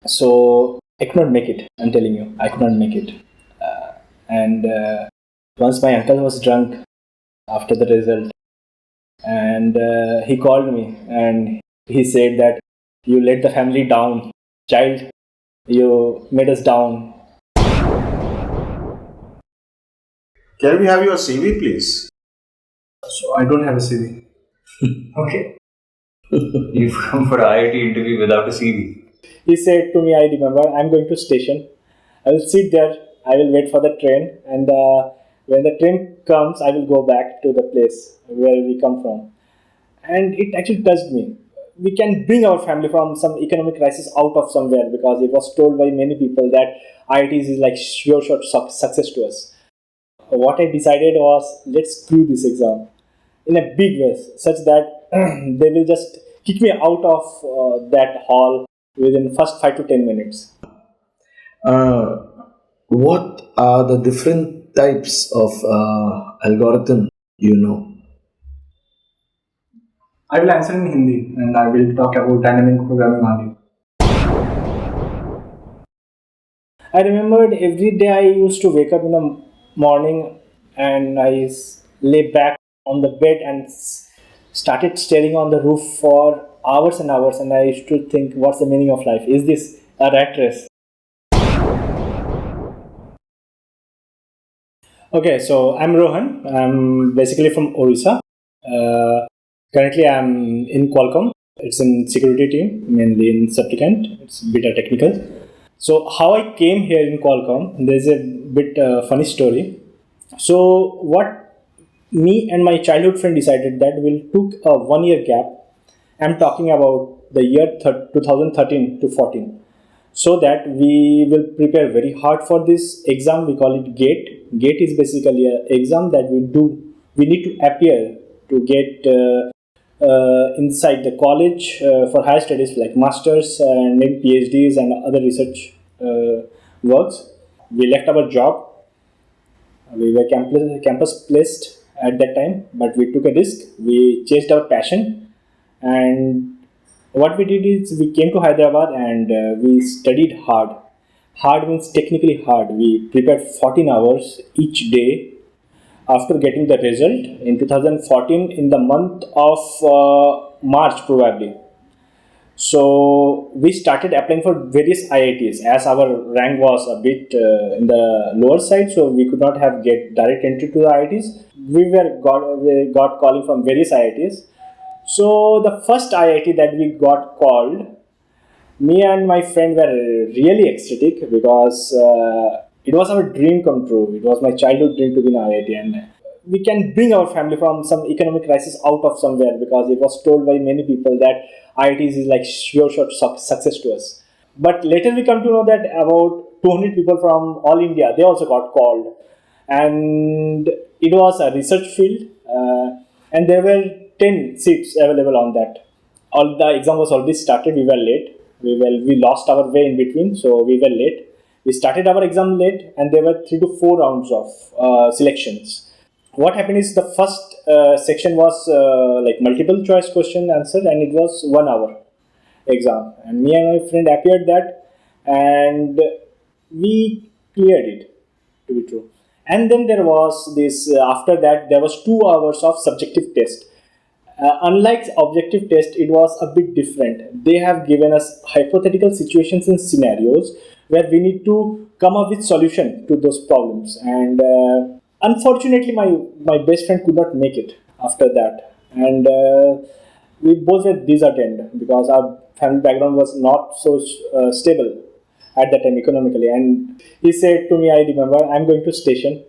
So I could not make it. I'm telling you, I could not make it. And once my uncle was drunk after the result, and he called me and he said that you let the family down, child. You made us down. Can we have your CV, please? So I don't have a CV. Okay. You've come for IIT interview without a CV. He said to me, I remember, I'm going to station. I will sit there. I will wait for the train, and when the train comes, I will go back to the place where we come from. And it actually touched me. We can bring our family from some economic crisis out of somewhere, because it was told by many people that IITs is like sure shot success to us. What I decided was, let's screw this exam in a big way, such that they will just kick me out of that hall within first 5 to 10 minutes. Uh, what are the different types of algorithm you know? I will answer in Hindi and I will talk about dynamic programming only. I remembered every day I used to wake up in the morning and lay back on the bed and started staring on the roof for hours and hours, and I used to think, what's the meaning of life? Is this a rat race? Okay, so I'm Rohan. I'm basically from Orissa. Currently, I'm in Qualcomm. It's in security team, mainly in supplicant. It's beta technical. So how I came here in Qualcomm, there's a bit funny story. So what me and my childhood friend decided that we'll took a 1 year gap. I'm talking about the year 2013 to 14, so that we will prepare very hard for this exam. We call it GATE. GATE is basically an exam that we need to appear to get inside the college for higher studies like masters and maybe PhDs and other research works. We left our job. We were campus placed at that time, but we took a risk. We chased our passion, and what we did is we came to Hyderabad and we studied hard. Hard means technically hard. We prepared 14 hours each day after getting the result in 2014 in the month of March probably. So we started applying for various IITs as our rank was a bit in the lower side, so we could not have get direct entry to the IITs. We got calling from various IITs. So the first IIT that we got called, me and my friend were really ecstatic because it was our dream come true. It was my childhood dream to be in IIT, and we can bring our family from some economic crisis out of somewhere, because it was told by many people that IITs is like sure shot success to us. But later we come to know that about 200 people from all India, they also got called, and it was a research field, and there were 10 seats available on that. All the exam was already started. We were late. We lost our way in between, so we were late. We started our exam late, and there were 3 to 4 rounds of selections. What happened is the first section was like multiple choice question answer, and it was 1 hour exam. And me and my friend appeared that, and we cleared it, to be true. And then there was this. After that, there was 2 hours of subjective test. Unlike objective test, it was a bit different. They have given us hypothetical situations and scenarios where we need to come up with solution to those problems. And unfortunately, my best friend could not make it after that, and we both were disheartened because our family background was not so stable at that time economically. And he said to me, I remember, I'm going to station.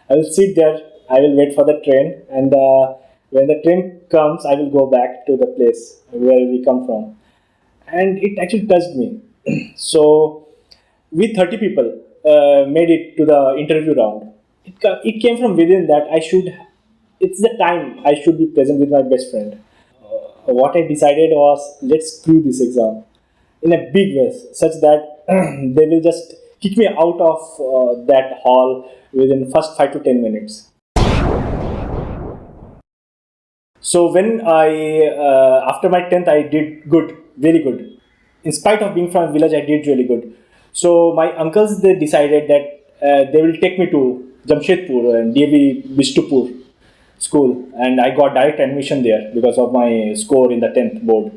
I will sit there. I will wait for the train, and when the train comes, I will go back to the place where we come from. And it actually touched me. So we 30 people made it to the interview round. It came from within that it's the time I should be present with my best friend. What I decided was, let's screw this exam in a big way, such that they will just kick me out of that hall within first 5 to 10 minutes. So when I after my 10th, I did good, very good. in spite of being from a village, I did really good. So my uncles, they decided that they will take me to Jamshedpur and DAV Bishtupur school, and I got direct admission there because of my score in the 10th board.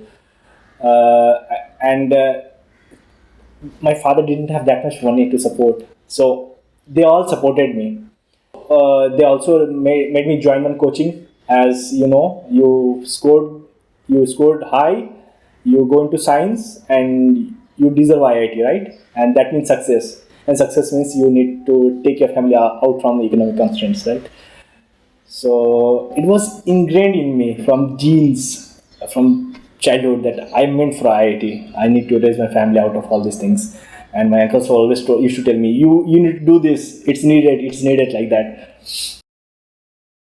And my father didn't have that much money to support, so they all supported me. They also made me join one coaching. As you know, you scored high, you go into science, and you deserve IIT, right? And that means success. And success means you need to take your family out from economic constraints, right? So it was ingrained in me from genes, from childhood, that I meant for IIT. I need to raise my family out of all these things. And my uncles always used to tell me, you need to do this. It's needed like that.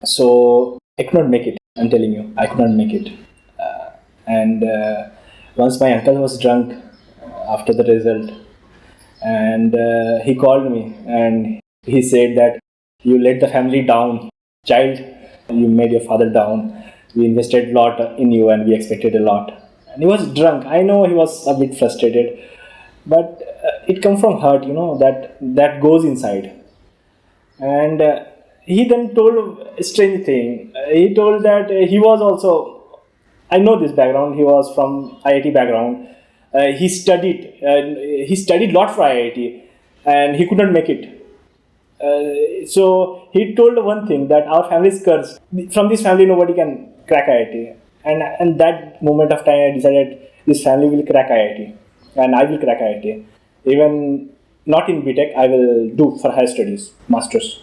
So I could not make it. I'm telling you, I could not make it. And once my uncle was drunk after the result, and he called me and he said that you let the family down, child. You made your father down. We invested a lot in you and we expected a lot. And he was drunk. I know he was a bit frustrated, but it comes from hurt, that goes inside. And he then told a strange thing. He told that he was also, I know this background, he was from IIT background. He studied a lot for IIT and he could not make it. So he told one thing, that our family is cursed. From this family, nobody can crack IIT. And that moment of time, I decided this family will crack IIT, and I will crack IIT. Even not in BTech, I will do for higher studies, masters.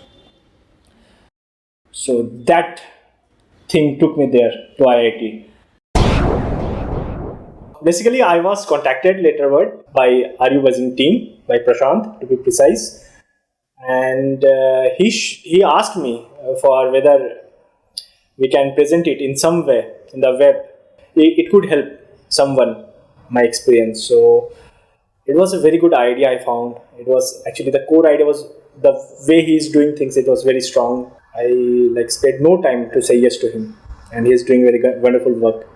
So that thing took me there to IIT. Basically, I was contacted laterward by RU Buzzing team, by Prashant to be precise. And he asked me for whether we can present it in some way in the web. It could help someone, my experience. So it was a very good idea I found. It was actually, the core idea was the way he is doing things. It was very strong. I spared no time to say yes to him, and he is doing very wonderful work.